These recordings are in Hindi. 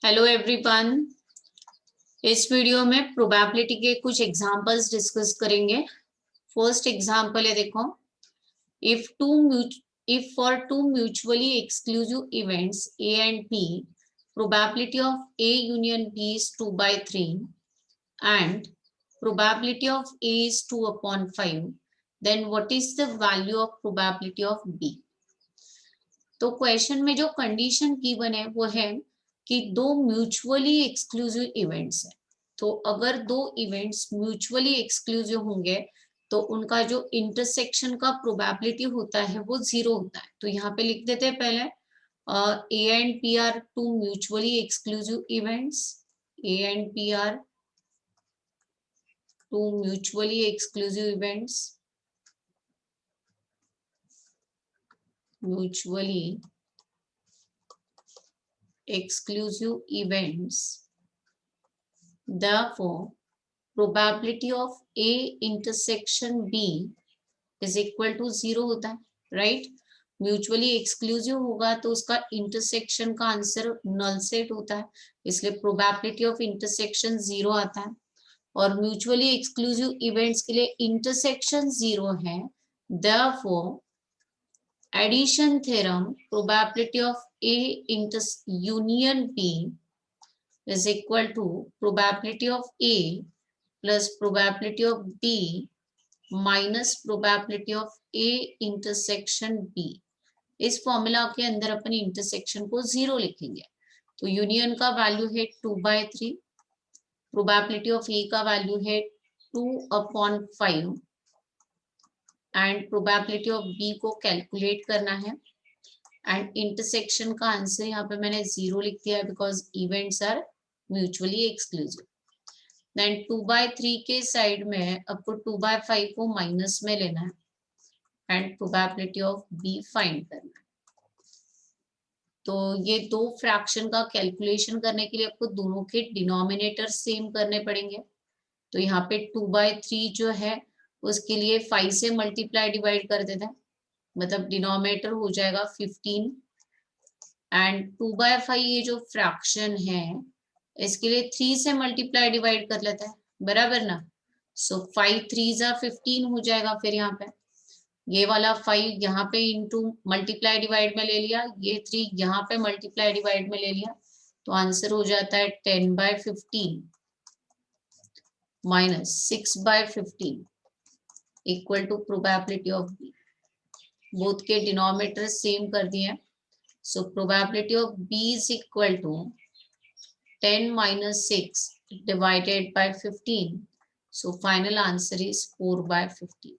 Hello everyone. इस वीडियो में प्रोबेबिलिटी के कुछ एग्जांपल्स डिस्कस करेंगे। फर्स्ट एग्जांपल है, देखो। If for two mutually exclusive events A and B, probability of A union B is 2/3 and probability of A is 2/5, then what is the value of probability of B. तो क्वेश्चन में जो कंडीशन गिवन है वो है कि दो म्यूचुअली एक्सक्लूसिव इवेंट्स है। तो अगर दो इवेंट्स म्यूचुअली एक्सक्लूसिव होंगे तो उनका जो इंटरसेक्शन का प्रोबेबिलिटी होता है वो 0 होता है। तो यहाँ पे लिख देते हैं पहले A and P R to mutually exclusive events. A and P R to mutually exclusive events, mutually exclusive events, therefore probability of A intersection B is equal to 0 होता है, राइट। म्यूचुअली एक्सक्लूसिव होगा तो उसका इंटरसेक्शन का आंसर नल सेट होता है, इसलिए प्रोबेबिलिटी ऑफ इंटरसेक्शन 0 आता है। और म्यूचुअली एक्सक्लूसिव इवेंट्स के लिए इंटरसेक्शन 0 है, therefore addition theorem, probability of A union B is equal to probability of A plus probability of B minus probability of A intersection B। इस फॉर्मूला के अंदर अपन इंटरसेक्शन को 0 लिखेंगे। तो यूनियन का वैल्यू है 2/3, प्रोबेबिलिटी ऑफ ए का वैल्यू है 2/5 एंड प्रोबेबिलिटी ऑफ बी को कैलकुलेट करना है। एंड इंटरसेक्शन का आंसर यहाँ पे मैंने 0 लिख दिया है because events are mutually exclusive. Then 2/3 के साइड में आपको 2/5 को माइनस में लेना है and probability of B find करना है। तो ये दो फ्रैक्शन का कैलकुलेशन करने के लिए आपको दोनों के डिनोमिनेटर सेम करने पड़ेंगे। तो यहाँ पे 2/3 जो है उसके लिए 5 से मल्टीप्लाई डिवाइड कर देते हैं, मतलब डिनोमिनेटर हो जाएगा 15 एंड 2/5 ये जो फ्रैक्शन है इसके लिए 3 से मल्टीप्लाई डिवाइड कर लेता है, बराबर ना। सो 5 3 15 हो जाएगा। फिर यहाँ पे ये वाला 5 यहाँ पे इंटू मल्टीप्लाई डिवाइड में ले लिया, ये 3 यहाँ पे मल्टीप्लाई डिवाइड में ले लिया, तो आंसर हो जाता है 10/15 minus 6/15 equal to probability of B. Both के डिनोमिनेटर सेम कर दिए, so probability of B is equal to 10 minus 6 divided by 15, so final answer is 4/15।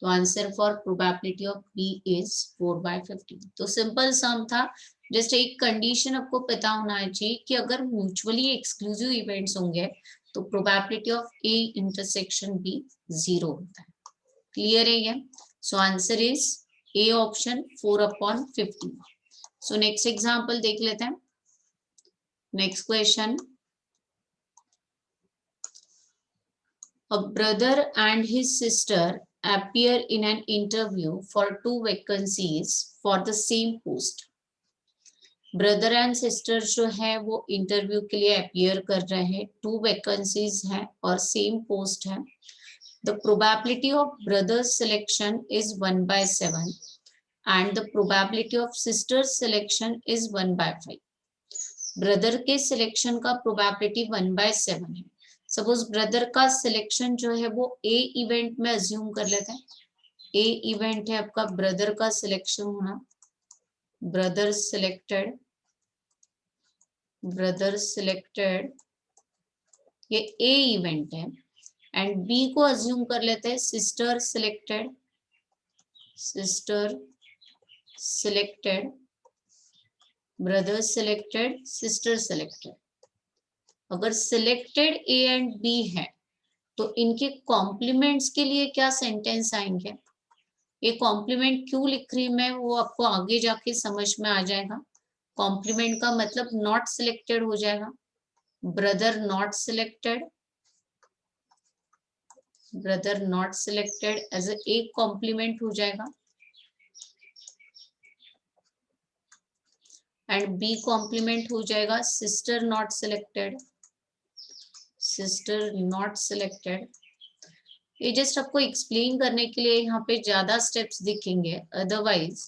तो answer for probability of B is 4/15। तो सिंपल सम था, जस्ट एक कंडीशन आपको पता होना चाहिए कि अगर म्यूचुअली एक्सक्लूसिव इवेंट्स होंगे तो probability of A intersection B 0 होता है। क्लियर है ये? So answer is A option 4/15। So next example देख लेते हैं। Next question, a brother and his sister appear in an interview for 2 vacancies for the same post। Brother and sister जो है वो इंटरव्यू के लिए अपीयर कर रहे हैं, 2 वैकेंसीज हैं और सेम पोस्ट है। The probability of brother's selection is 1/7 and the probability of sisters selection is 1/5। Brother के सिलेक्शन का प्रोबेबिलिटी 1/7 है। सपोज ब्रदर का सिलेक्शन जो है वो ए इवेंट में अज्यूम कर लेते हैं। ए इवेंट है आपका ब्रदर का सिलेक्शन होना, ब्रदर सिलेक्टेड ये ए इवेंट है। एंड बी को अज्यूम कर लेते हैं sister selected, brother selected, sister selected. अगर सिलेक्टेड ए एंड बी है तो इनके कॉम्प्लीमेंट्स के लिए क्या सेंटेंस आएंगे? ये कॉम्प्लीमेंट क्यों लिख रही मैं वो आपको आगे जाके समझ में आ जाएगा। कॉम्प्लीमेंट का मतलब नॉट सिलेक्टेड हो जाएगा, brother not selected as A complement हो जाएगा। एंड बी कॉम्प्लीमेंट हो जाएगा sister not selected, sister not selected. ये जस्ट आपको एक्सप्लेन करने के लिए यहाँ पे ज्यादा स्टेप्स दिखेंगे, अदरवाइज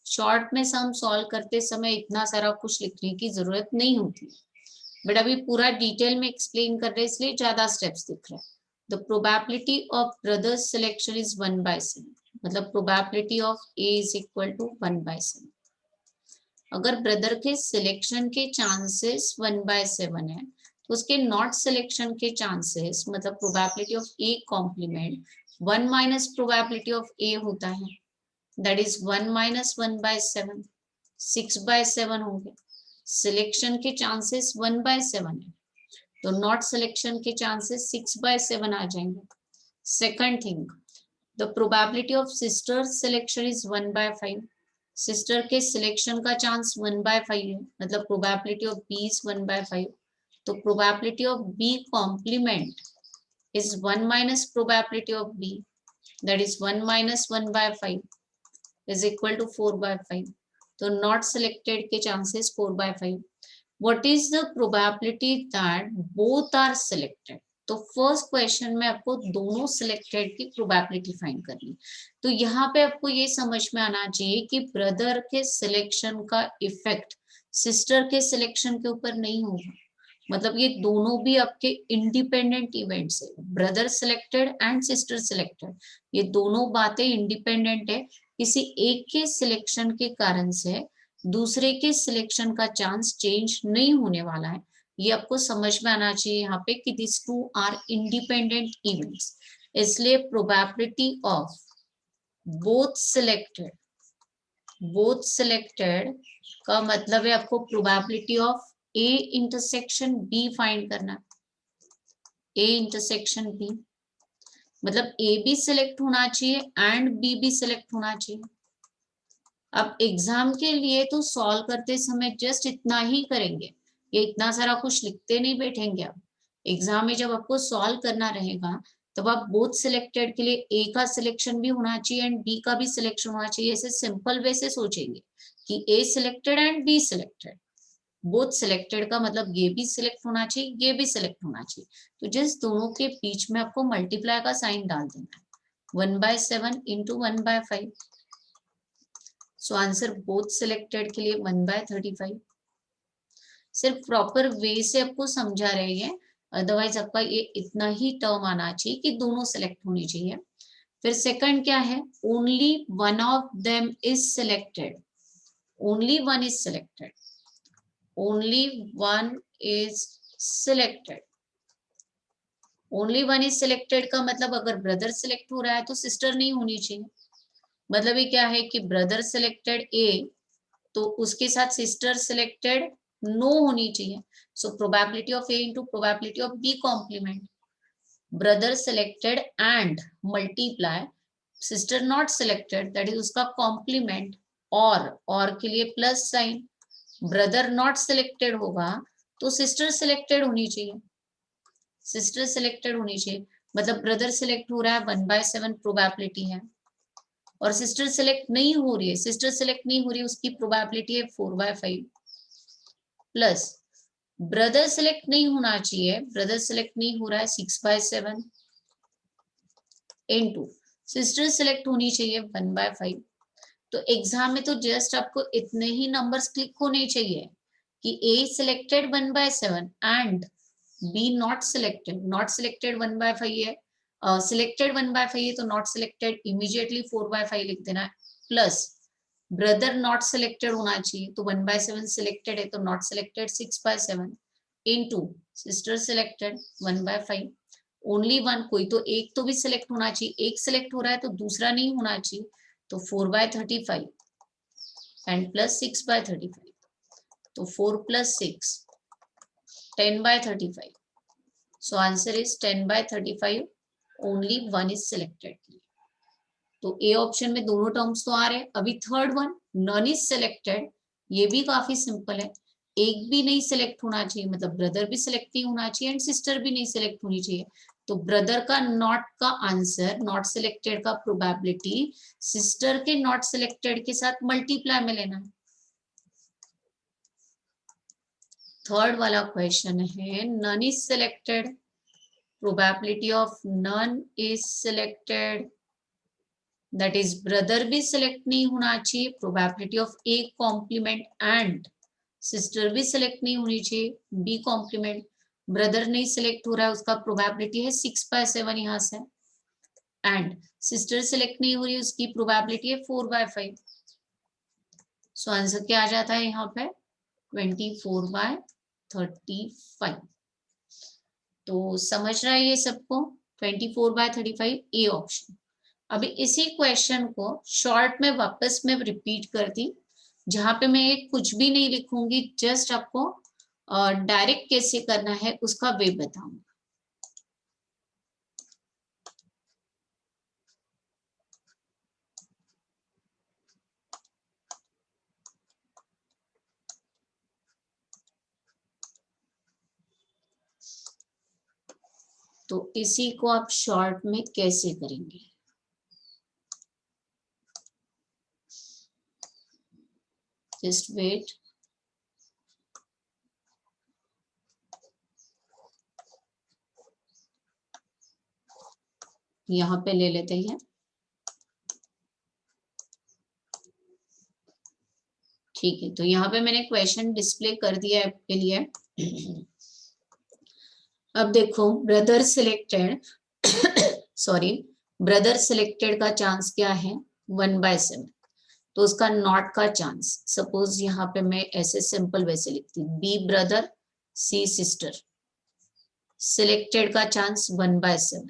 शॉर्ट में सम सॉल्व करते समय इतना सारा कुछ लिखने की जरूरत नहीं होती, बट अभी पूरा डिटेल में एक्सप्लेन कर रहे हैं इसलिए ज्यादा स्टेप्स दिख रहे हैं। The probability of brother's selection is 1/7, मतलब probability of A is equal to 1/7। अगर ब्रदर के सिलेक्शन के चांसेस 1/7 है तो उसके नॉट सिलेक्शन के चांसेस मतलब probability of A complement 1 minus probability of A होता है, दैट इज 1 माइनस 1/7, 6/7 होंगे। सिलेक्शन के चांसेस 1/7 है तो नॉट सिलेक्शन के चांसेस 6/7 आ जाएंगे। Second thing, the probability of sister selection is 1/5, sister के सिलेक्शन का चांस 1/5 है, मतलब प्रोबेबिलिटी ऑफ बी इज 1/5, तो probability of B complement is 1 minus probability of B, that is 1 minus 1/5 is equal to 4/5, तो नॉट सिलेक्टेड के chances 4/5। What is the probability that both are selected, तो फर्स्ट क्वेश्चन में आपको दोनों सिलेक्टेड की प्रोबेबिलिटी फाइंड करनी। तो यहाँ पे आपको ये समझ में आना चाहिए कि ब्रदर के सिलेक्शन का इफेक्ट सिस्टर के सिलेक्शन के ऊपर नहीं होगा, मतलब ये दोनों भी आपके इंडिपेंडेंट इवेंट्स है, brother selected and sister selected, ये दोनों बातें इंडिपेंडेंट है। किसी एक के सिलेक्शन के कारण से दूसरे के सिलेक्शन का चांस चेंज नहीं होने वाला है, ये आपको समझ में आना चाहिए यहाँ पे कि this two are independent events, इसलिए प्रोबेबिलिटी ऑफ बोथ सिलेक्टेड का मतलब है आपको probability of A intersection B find करना, ए इंटरसेक्शन बी मतलब ए भी सिलेक्ट होना चाहिए एंड बी भी सिलेक्ट होना चाहिए। अब एग्जाम के लिए तो सॉल्व करते समय जस्ट इतना ही करेंगे, ये इतना सारा कुछ लिखते नहीं बैठेंगे। अब एग्जाम में जब आपको सॉल्व करना रहेगा तब आप बोथ सिलेक्टेड के लिए ए का सिलेक्शन भी होना चाहिए एंड बी का भी सिलेक्शन होना चाहिए, ऐसे सिंपल वे से सोचेंगे कि A selected and B selected, both selected का मतलब ये भी सिलेक्ट होना चाहिए ये भी सिलेक्ट होना चाहिए, तो जस्ट दोनों के बीच में आपको मल्टीप्लाई का साइन डाल देना है, 1/7 into 1/5, so answer both selected के लिए 1/35। सिर्फ प्रॉपर वे से आपको समझा रहे हैं, अदरवाइज आपका ये इतना ही टर्म आना चाहिए कि दोनों सिलेक्ट होनी चाहिए। फिर सेकंड क्या है, only one of them is selected, only one is selected, only one is selected, only one is selected का मतलब अगर ब्रदर सिलेक्ट हो रहा है तो सिस्टर नहीं होनी चाहिए, मतलब ये क्या है कि ब्रदर सिलेक्टेड ए तो उसके साथ सिस्टर सिलेक्टेड नो होनी चाहिए, so probability of A into probability of B complement, brother selected and multiply sister not selected that is उसका कॉम्प्लीमेंट, और के लिए plus sign, brother not selected होगा तो सिस्टर सिलेक्टेड होनी चाहिए, सिस्टर सिलेक्टेड होनी चाहिए, मतलब ब्रदर सिलेक्ट हो रहा है 1/7 प्रोबेबिलिटी है और सिस्टर सिलेक्ट नहीं हो रही है, सिस्टर सिलेक्ट नहीं हो रही है उसकी प्रोबेबिलिटी है 4/5 प्लस ब्रदर सिलेक्ट नहीं होना चाहिए, ब्रदर सिलेक्ट नहीं हो रहा है 6/7 इनटू सिस्टर सिलेक्ट होनी चाहिए 1/5। तो एग्जाम में तो जस्ट आपको इतने ही नंबर्स क्लिक होने चाहिए कि A selected 1/7 and B not selected, not selected 1/5 है, सिलेक्टेड 1/5 है तो नॉट सिलेक्टेड इमीडिएटली 4/5 लिख देना, प्लस ब्रदर नॉट सिलेक्टेड होना चाहिए तो 1/7 सिलेक्टेड है तो not selected 6/7 into sister selected 1/5, only one, कोई तो एक तो भी सिलेक्ट होना चाहिए, एक सिलेक्ट हो रहा है तो दूसरा नहीं होना चाहिए, तो 4/35 एंड प्लस 6/35, तो 4 + 6 10/35, सो answer is 10/35, only one is selected. तो ए ऑप्शन में दोनों टर्म्स तो आ रहे हैं। अभी third one none is selected, ये भी काफी सिंपल है, एक भी नहीं सिलेक्ट होना चाहिए, मतलब ब्रदर भी सिलेक्ट नहीं होना चाहिए एंड सिस्टर भी नहीं सिलेक्ट होनी चाहिए, तो ब्रदर का नॉट का आंसर, नॉट सिलेक्टेड का प्रोबेबिलिटी सिस्टर के नॉट सिलेक्टेड के साथ मल्टीप्लाई में लेना है, थर्ड वाला क्वेश्चन है none is selected, probability of none is selected, that is brother भी सिलेक्ट नहीं होना चाहिए, probability of A complement and sister भी सिलेक्ट नहीं होनी चाहिए, बी कॉम्प्लीमेंट, ब्रदर नहीं सिलेक्ट हो रहा है उसका प्रोबेबिलिटी है 6/7 यहाँ से, एंड सिस्टर सिलेक्ट नहीं हो रही है उसकी प्रोबेबिलिटी है 4/5। सो आंसर क्या आ जाता है यहाँ पे 24/35। तो समझ रहा है ये सबको, 24/35 ए ऑप्शन। अभी इसी क्वेश्चन को शॉर्ट में वापस मैं रिपीट करती, जहां पे मैं कुछ भी नहीं लिखूंगी, जस्ट आपको डायरेक्ट कैसे करना है उसका वे बताऊंगी। तो इसी को आप शॉर्ट में कैसे करेंगे, जस्ट वेट। यहाँ पे ले लेते हैं, ठीक है। तो यहाँ पे मैंने क्वेश्चन डिस्प्ले कर दिया है आपके लिए। अब देखो brother selected, sorry, brother selected का चांस क्या है 1/7, तो उसका नॉट का चांस, सपोज यहाँ पे मैं ऐसे सिंपल वैसे लिखती हूँ, बी ब्रदर सी सिस्टर, सिलेक्टेड का चांस 1/7,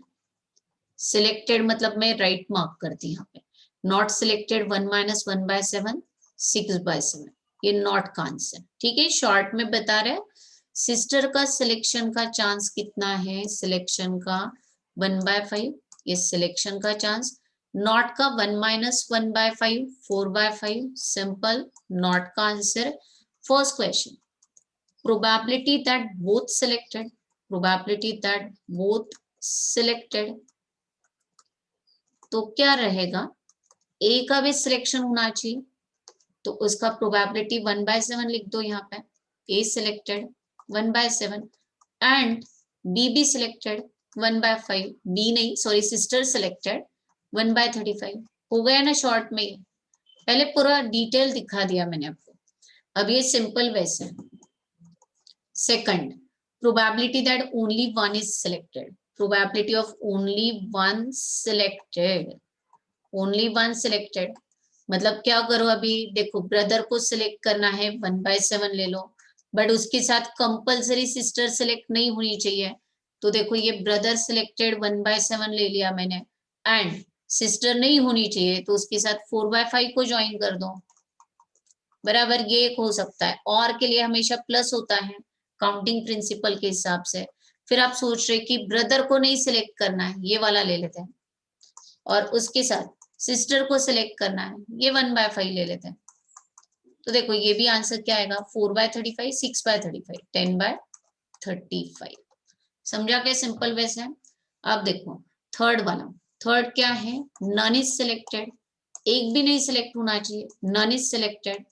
सिलेक्टेड मतलब मैं राइट मार्क करती यहाँ पे, नॉट सिलेक्टेड 1 - 1/7 6/7, ये नॉट का आंसर, ठीक है। शॉर्ट में बता रहे सिस्टर का सिलेक्शन का चांस कितना है, सिलेक्शन का 1/5, ये सिलेक्शन का चांस, नॉट का 1 - 1/5 4/5, सिंपल, नॉट का answer. First question, probability that both selected, probability that both selected, तो क्या रहेगा, ए का भी सिलेक्शन होना चाहिए, तो उसका प्रोबेबिलिटी 1/7 लिख दो यहाँ पे, ए सिलेक्टेड 1/7 एंड बी भी सिलेक्टेड 1/5, बी नहीं सॉरी सिस्टर सिलेक्टेड 1/35, हो गया ना शॉर्ट में। पहले पूरा डिटेल दिखा दिया मैंने आपको, अब ये सिंपल वैसे। Second, probability that only one is selected, probability of only one selected, only one selected मतलब क्या करो, अभी देखो ब्रदर को सिलेक्ट करना है 1/7 ले लो, बट उसके साथ कंपलसरी सिस्टर सिलेक्ट नहीं होनी चाहिए, तो देखो ये ब्रदर सिलेक्टेड 1/7 ले लिया मैंने, एंड सिस्टर नहीं होनी चाहिए तो उसके साथ 4/5 को ज्वाइन कर दो, बराबर, ये एक हो सकता है। और के लिए हमेशा प्लस होता है काउंटिंग प्रिंसिपल के हिसाब से। फिर आप सोच रहे कि ब्रदर को नहीं सिलेक्ट करना है, ये वाला ले लेते हैं, और उसके साथ सिस्टर को सिलेक्ट करना है, ये 1/5 ले लेते हैं, तो देखो ये भी आंसर क्या आएगा 4/35 6/35 10/35। समझा क्या सिंपल वैसे। अब देखो थर्ड वाला, थर्ड क्या है, नन इज सिलेक्टेड, एक भी नहीं सिलेक्ट होना चाहिए, नन इज सिलेक्टेड,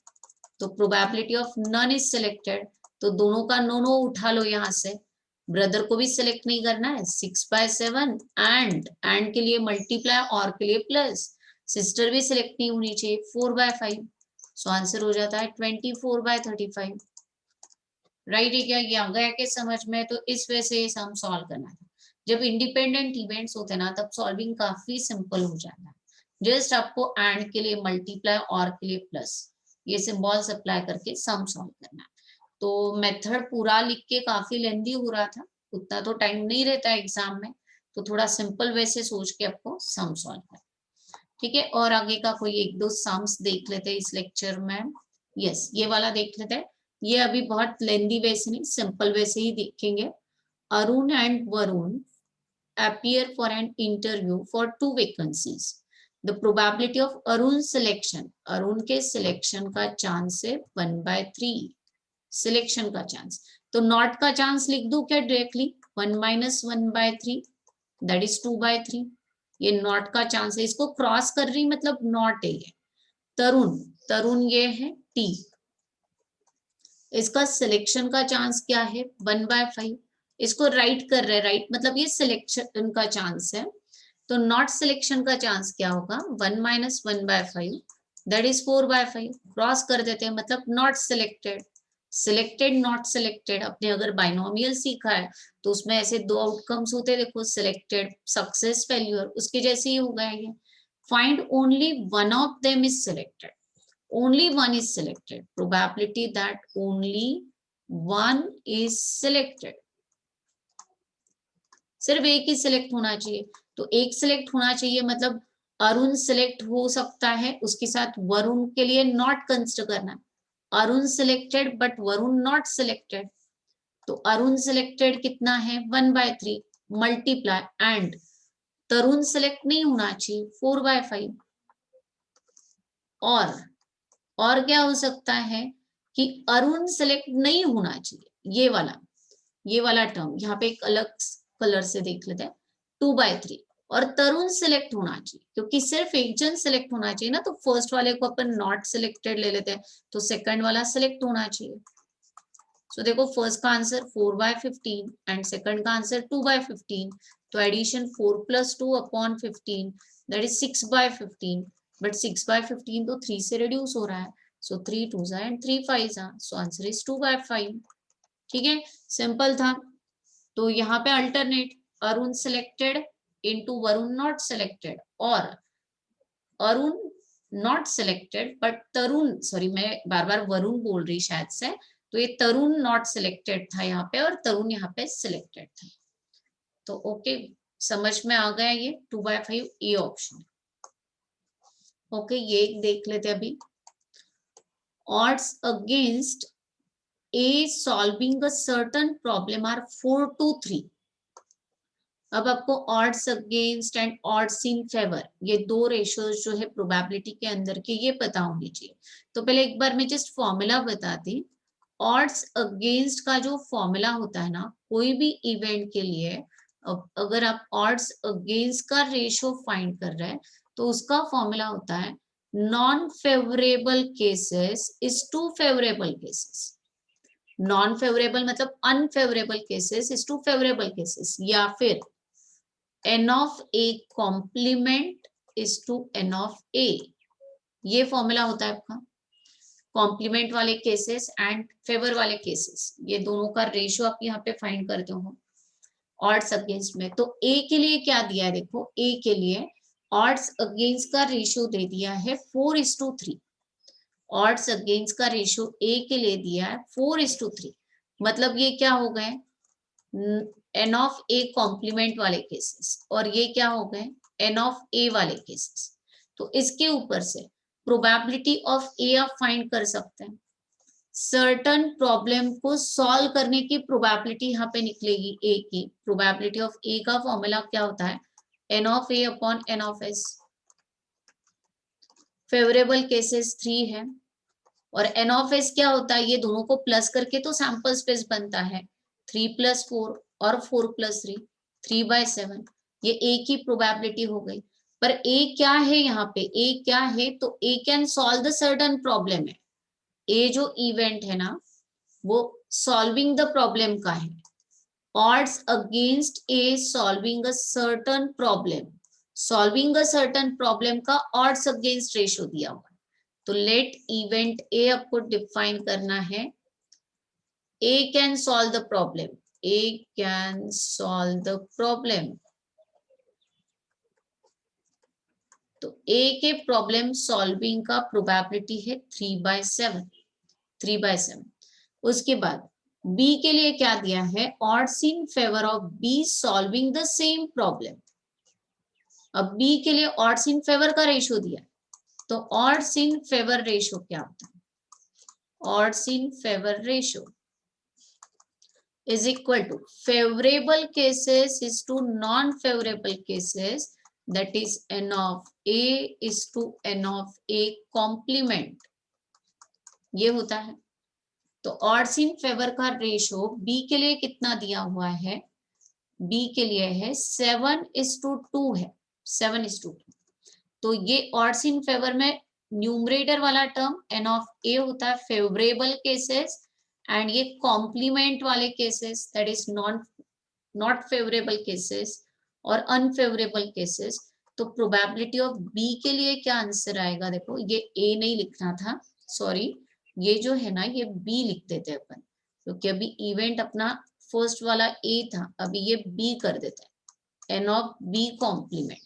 तो probability of none is selected, तो दोनों का नो उठा लो यहाँ से, ब्रदर को भी सिलेक्ट नहीं करना है 6/7 एंड के लिए मल्टीप्लाई और के लिए प्लस, सिस्टर भी सिलेक्ट नहीं होनी चाहिए 4/5, सो आंसर हो जाता है 24/35। राइट है क्या, ये आ गया के समझ में। तो इस वजह से हम सॉल्व करना था, जब इंडिपेंडेंट इवेंट्स होते हैं ना तब सॉल्विंग काफी सिंपल हो जाता है, जस्ट आपको एंड के लिए मल्टीप्लाई और के लिए प्लस, ये सिंबल्स अप्लाई करके सम सॉल्व करना है। तो मेथड पूरा लिख के काफी लेंदी हो रहा था, उतना तो टाइम नहीं रहता एग्जाम में, तो थोड़ा सिंपल वैसे सोच के आपको सम सॉल्व करना, ठीक है। और आगे का कोई 1-2 सम्स देख लेते हैं इस लेक्चर में। यस, ये वाला देख लेते हैं, ये अभी बहुत लेंदी वैसे नहीं, सिंपल वैसे ही देखेंगे। Arun and Varun appear for an interview for 2 vacancies. The probability of Arun selection, Arun के सिलेक्शन का चांस है 1/3, सिलेक्शन का चांस, तो नॉट का चांस लिख दू क्या डायरेक्टली 1 - 1/3 दैट इज 2/3, ये नॉट का चांस है, इसको क्रॉस कर रही मतलब नॉट है ये। तरुण, तरुण ये है टी, इसका सिलेक्शन का चांस क्या है 1/5, इसको राइट कर रहे, राइट मतलब ये सिलेक्शन का चांस है, तो नॉट सिलेक्शन का चांस क्या होगा 1 - 1/5 दैट इज 4/5, क्रॉस कर देते हैं मतलब not selected. Selected not selected अपने अगर बाइनोमियल सीखा है तो उसमें ऐसे दो आउटकम्स होते हैं, देखो सिलेक्टेड सक्सेस फेल्यूर, उसके जैसे ही होगा ये। Find only one of them is selected, only one is selected, probability that only one is selected, सिर्फ एक ही सिलेक्ट होना चाहिए। तो एक सिलेक्ट होना चाहिए मतलब अरुण सिलेक्ट हो सकता है, उसके साथ वरुण के लिए नॉट कंसिडर करना है, Arun selected but Varun not selected, तो अरुण सिलेक्टेड कितना है 1/3 मल्टीप्लाई एंड तरुण सिलेक्ट नहीं होना चाहिए 4/5, और क्या हो सकता है कि अरुण सिलेक्ट नहीं होना चाहिए, ये वाला टर्म यहाँ पे एक अलग कलर से देख लेते हैं 2/3, और तरुण सिलेक्ट होना चाहिए क्योंकि सिर्फ एक जन सिलेक्ट होना चाहिए ना, तो फर्स्ट वाले को अपन नॉट सिलेक्टेड ले लेते हैं, तो सेकंड वाला सिलेक्ट होना चाहिए। सो देखो फर्स्ट का आंसर 4/15 एंड सेकंड का आंसर 2/15, तो एडिशन 4 + 2 / 15 दैट इज 6/15, बट 6/15 तो 3 से रिड्यूस हो रहा है, so 3 2s and 3 5s, so answer is 2/5। ठीक है, सिंपल था। तो यहाँ पे alternate Arun selected into Varun not selected, और Arun not selected but Tarun, sorry मैं बार बार वरुण बोल रही शायद से, तो ये तरुण नॉट सिलेक्टेड था यहाँ पे और तरुण यहाँ पे सिलेक्टेड था। तो ओके, समझ में आ गया ये 2/5 ए ऑप्शन। ओके, ये एक देख लेते अभी, odds against a solving a certain problem are 4 to 3। अब आपको odds against and odds in favor ये दो रेशियोज जो है प्रोबेबिलिटी के अंदर के ये पता होनी चाहिए। तो पहले एक बार मैं जस्ट फॉर्मूला बताती। odds against का जो फॉर्मूला होता है ना कोई भी इवेंट के लिए, अगर आप odds against का रेशियो फाइंड कर रहे हैं तो उसका फॉर्मूला होता है non favourable cases is to favourable cases. Non favourable मतलब unfavourable cases is to favourable cases, या फिर n of a complement is to n of a, ये फॉर्मूला होता है आपका। कॉम्प्लीमेंट वाले केसेस एंड फेवर वाले केसेस ये दोनों का रेशियो आप यहाँ पे फाइंड करते हो ऑड्स अगेंस्ट में। तो a के लिए क्या दिया है, देखो a के लिए ऑड्स अगेंस्ट का रेशियो दे दिया है 4:3। ऑड्स अगेंस्ट का रेशियो a के लिए दिया है 4:3, मतलब ये क्या हो गए n of a कॉम्प्लीमेंट वाले केसेस, और ये क्या हो गए n of a वाले केसेस। तो इसके ऊपर से प्रोबेबिलिटी ऑफ ए आप फाइंड कर सकते हैं। सर्टन प्रॉब्लम को सॉल्व करने की प्रोबेबिलिटी यहाँ पे निकलेगी ए की। प्रोबेबिलिटी ऑफ ए का फॉर्मूला क्या होता है n of a upon n of s। Favourable cases 3 है और n of s क्या होता है, ये दोनों को प्लस करके तो सैंपल स्पेस बनता है 3 + 4 और 4 + 3 3/7, ये a की प्रोबेबिलिटी हो गई। पर a क्या है यहाँ पे, a क्या है तो a can solve the certain problem है। a जो इवेंट है ना वो सॉल्विंग द प्रॉब्लम का है। odds against a solving a certain problem, solving a certain problem का odds against रेशियो दिया हुआ है। तो लेट इवेंट ए आपको डिफाइन करना है। A can solve the problem, A can solve the problem, तो A के प्रॉब्लम सॉल्विंग का प्रोबेबिलिटी है 3/7, 3/7। उसके बाद B के लिए क्या दिया है, odds in favor of B solving the same problem। अब B के लिए odds in favor का रेशियो दिया, तो odds in favor रेशियो क्या होता है, odds in favor ratio is equal to favorable cases is to non-favorable cases, that is n of a is to n of a complement, ये होता है। तो odds in favor का रेशियो b के लिए कितना दिया हुआ है, b के लिए है 7:2 है, 7:2। तो ये odds in favor में न्यूमरेटर वाला टर्म n of a होता है फेवरेबल केसेस एंड ये कॉम्प्लीमेंट वाले cases, that is not favourable cases और अनफेवरेबल केसेस, तो प्रोबेबिलिटी ऑफ बी के लिए क्या आंसर आएगा? देखो ये ए नहीं लिखना था, सॉरी, ये जो है ना ये बी लिख देते अपन, क्योंकि अभी इवेंट अपना फर्स्ट वाला ए था, अभी ये बी कर देते हैं। N of B complement,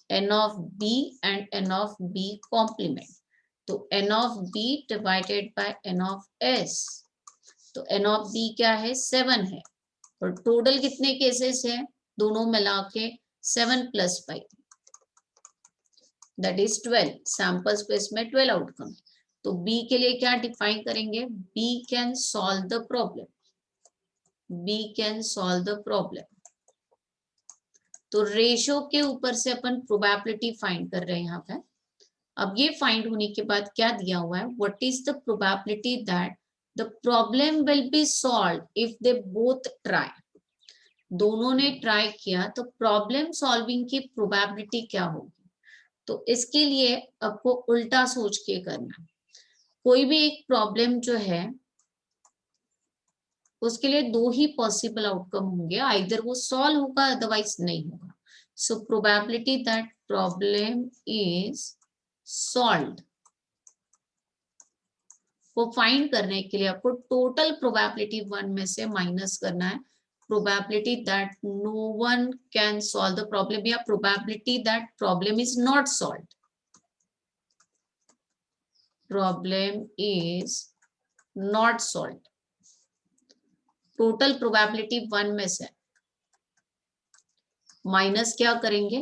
N of B and N of B complement, तो N of B divided by N of S, तो एन ऑफ बी क्या है? 7 है, और टोटल कितने केसेस है दोनों मिला के? 7 + 5, दैट इज 12। सैंपल स्पेस में 12 आउटकम। तो बी के लिए क्या डिफाइन करेंगे? We can solve the problem, we can solve the problem. तो रेशो के ऊपर से अपन प्रोबेबिलिटी फाइंड कर रहे हैं यहाँ पे। अब ये फाइंड होने के बाद क्या दिया हुआ है? What is the probability that the problem will be solve if they both try. दोनों ने ट्राई किया तो प्रॉब्लम सॉल्विंग की प्रोबेबिलिटी क्या होगी? तो इसके लिए आपको उल्टा सोच के करना। कोई भी एक प्रॉब्लम जो है उसके लिए 2 ही पॉसिबल आउटकम होंगे, आइदर वो सॉल्व होगा अदरवाइज नहीं होगा। So probability that problem is solved को फाइंड करने के लिए आपको टोटल प्रोबेबिलिटी 1 में से माइनस करना है probability that no one can solve the problem, या probability that problem is not solved. Problem is not solved, total probability 1 में से माइनस क्या करेंगे?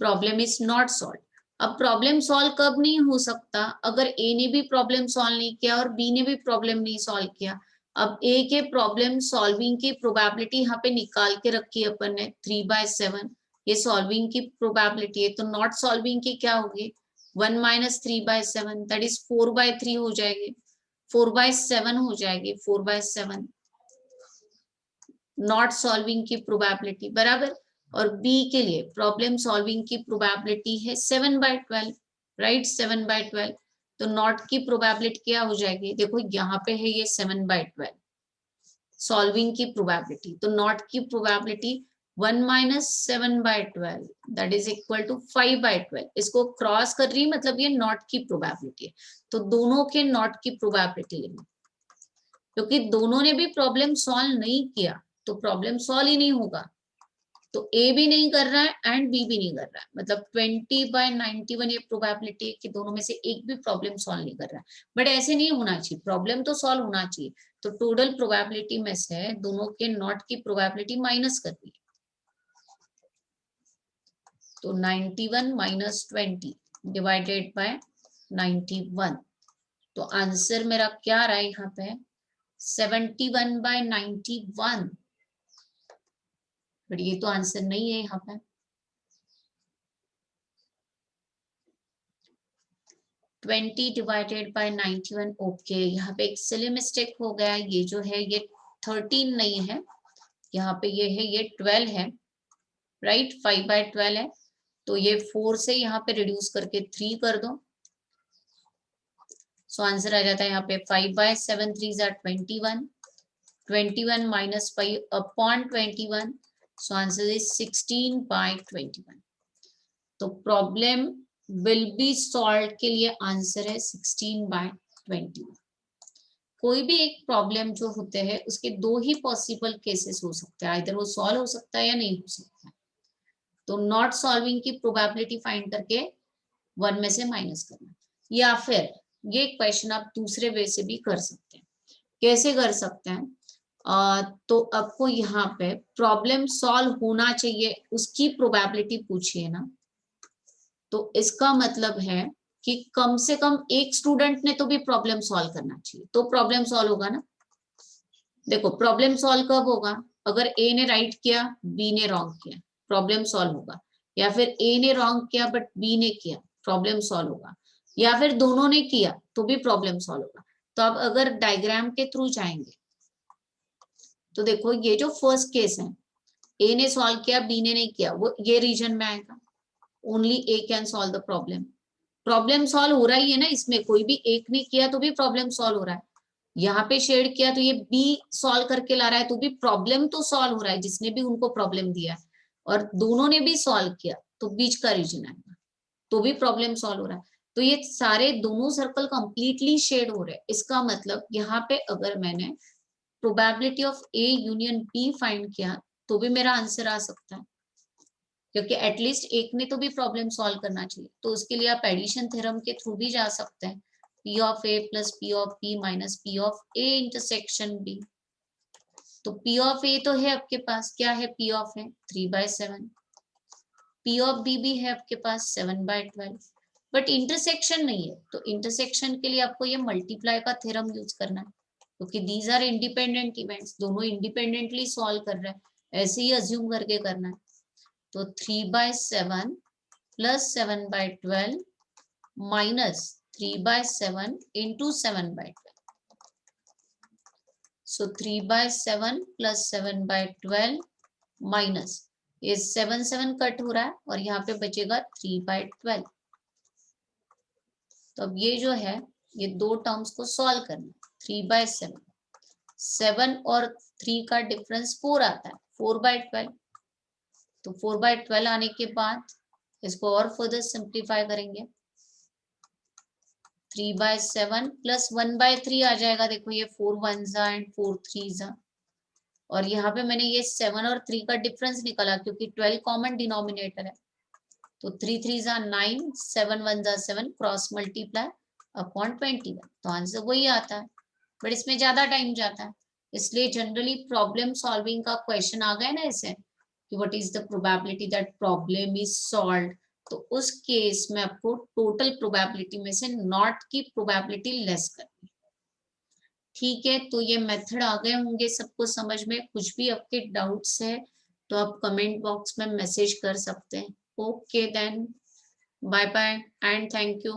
Problem is not solved. अब प्रॉब्लम सॉल्व कब नहीं हो सकता? अगर ए ने भी प्रॉब्लम सॉल्व नहीं किया और बी ने भी प्रॉब्लम नहीं सॉल्व किया। अब ए के प्रॉब्लम सॉल्विंग की प्रोबेबिलिटी यहाँ पे निकाल के रखी अपन ने 3/7, ये सॉल्विंग की प्रोबेबिलिटी है। तो नॉट सॉल्विंग की क्या होगी? 1 - 3/7, दैट इज 4/3 हो जाएगी, 4/7 हो जाएगी, 4/7 नॉट सॉल्विंग की प्रोबेबिलिटी बराबर। और बी के लिए प्रॉब्लम सॉल्विंग की प्रोबेबिलिटी है 7/12, राइट, 7/12। तो नॉट की प्रोबेबिलिटी क्या हो जाएगी? देखो यहाँ पे है ये 7/12 सॉल्विंग की प्रोबेबिलिटी, तो नॉट की probability 1 - 7/12 that is equal to 5/12। इसको क्रॉस कर रही मतलब ये नॉट की प्रोबेबिलिटी है, तो दोनों के नॉट की प्रोबेबिलिटी लेंगे, क्योंकि दोनों ने भी प्रॉब्लम सॉल्व नहीं किया तो प्रॉब्लम सॉल्व ही नहीं होगा। तो ए भी नहीं कर रहा है एंड बी भी नहीं कर रहा है, मतलब 20/91 ये प्रोबेबिलिटी है कि दोनों में से एक भी प्रॉब्लम सॉल्व नहीं कर रहा है। बट ऐसे नहीं होना चाहिए, प्रॉब्लम तो सॉल्व होना चाहिए। तो टोटल प्रोबेबिलिटी में से दोनों के नॉट की प्रोबेबिलिटी माइनस करनी है। तो 91 - 20 डिवाइडेड बाय 91, तो आंसर मेरा क्या रहा है यहाँ पे? 71/91। बट ये तो आंसर नहीं है यहाँ पे। 20 डिवाइडेड बाय 91, ओके, यहाँ पे एक सिली मिस्टेक हो गया। ये जो है ये 13 नहीं है, यहाँ पे ये है, ये 12 है, राइट, 5/12 है। तो ये 4 से यहाँ पे रिड्यूस करके 3 कर दो, सो आंसर आ जाता है यहाँ पे 5/7 3 = 21, 21 - 5/21, सो आंसर इज 16/21। तो प्रॉब्लम विल बी सॉल्व के लिए आंसर है 16/21। कोई भी एक प्रॉब्लम जो होते हैं उसके 2 ही पॉसिबल केसेस हो सकते हैं, आइदर वो सॉल्व हो सकता है या नहीं हो सकता है। तो नॉट सॉल्विंग की प्रोबेबिलिटी फाइंड करके 1 में से माइनस करना, या फिर ये क्वेश्चन आप दूसरे वे से भी कर सकते हैं। कैसे कर सकते हैं? तो आपको यहाँ पे प्रॉब्लम सॉल्व होना चाहिए उसकी प्रोबेबिलिटी पूछिए ना, तो इसका मतलब है कि कम से कम एक स्टूडेंट ने तो भी प्रॉब्लम सॉल्व करना चाहिए, तो प्रॉब्लम सॉल्व होगा ना। देखो प्रॉब्लम सॉल्व कब होगा? अगर ए ने राइट किया, बी ने रॉन्ग किया, प्रॉब्लम सॉल्व होगा। या फिर ए ने रॉन्ग किया बट बी ने किया, प्रॉब्लम सॉल्व होगा। या फिर दोनों ने किया तो भी प्रॉब्लम सॉल्व होगा। तो अब अगर डायग्राम के थ्रू जाएंगे तो देखो ये जो फर्स्ट केस है, ए ने सॉल्व किया, बी ने नहीं किया, वो ये रीजन में आएगा। Only A can solve the problem. Problem solve हो रहा ही है ना, इसमें कोई भी एक ने किया तो भी प्रॉब्लम सॉल्व हो रहा है। यहाँ पे शेड किया तो ये बी सॉल्व करके ला रहा है, तो भी प्रॉब्लम तो सॉल्व हो रहा है, जिसने भी उनको प्रॉब्लम दिया है, और दोनों ने भी सॉल्व किया तो बीच का रीजन आएगा, तो भी प्रॉब्लम सॉल्व हो रहा है। तो ये सारे दोनों सर्कल कंप्लीटली शेड हो रहे हैं। इसका मतलब यहाँ पे अगर मैंने probability of A union B find किया तो भी मेरा आंसर आ सकता है, क्योंकि एटलीस्ट एक ने तो भी प्रॉब्लम सॉल्व करना चाहिए। तो उसके लिए आप एडिशन थ्योरम के थ्रू भी जा सकते हैं, P of A plus P of B minus P of A intersection B. तो पी ऑफ ए तो है आपके पास, क्या है P of A 3/7, P of B भी है आपके पास 7/12, बट इंटरसेक्शन नहीं है। तो इंटरसेक्शन के लिए आपको ये मल्टीप्लाई का थ्योरम यूज करना है, क्योंकि दीज आर इंडिपेंडेंट इवेंट्स, दोनों इंडिपेंडेंटली सॉल्व कर रहे हैं, ऐसे ही अज्यूम करके करना है। तो 3/7 प्लस 7/12 माइनस 3/7 इंटू 7/12। सो 3/7 प्लस 7/12 माइनस ये 7 कट हो रहा है और यहाँ पे बचेगा 3/12। तो अब ये जो है ये दो टर्म्स को सॉल्व करना, 3/7, 7 और 3 का डिफरेंस 4 आता है, 4/12। तो 4/12 आने के बाद इसको और फर्दर सिंप्लीफाई करेंगे, 3/7 प्लस 1/3 आ जाएगा। देखो ये 4 1s एंड 4 3s, और यहाँ पे मैंने ये 7 और 3 का डिफरेंस निकाला क्योंकि 12 कॉमन डिनोमिनेटर है। तो 3 3s 9, 7 1s 7, cross multiply upon 21, तो आंसर वही आता है, बट इसमें ज्यादा टाइम जाता है। इसलिए जनरली प्रॉब्लम सॉल्विंग का क्वेश्चन आ गया ना ऐसे कि what is the probability that problem is solved, तो उस केस में आपको टोटल प्रोबेबिलिटी में से नॉट की प्रोबेबिलिटी लेस करनी। ठीक है, तो ये मेथड आ गए होंगे सबको समझ में। कुछ भी आपके डाउट्स है तो आप कमेंट बॉक्स में मैसेज कर सकते हैं। Okay then, bye bye and thank you.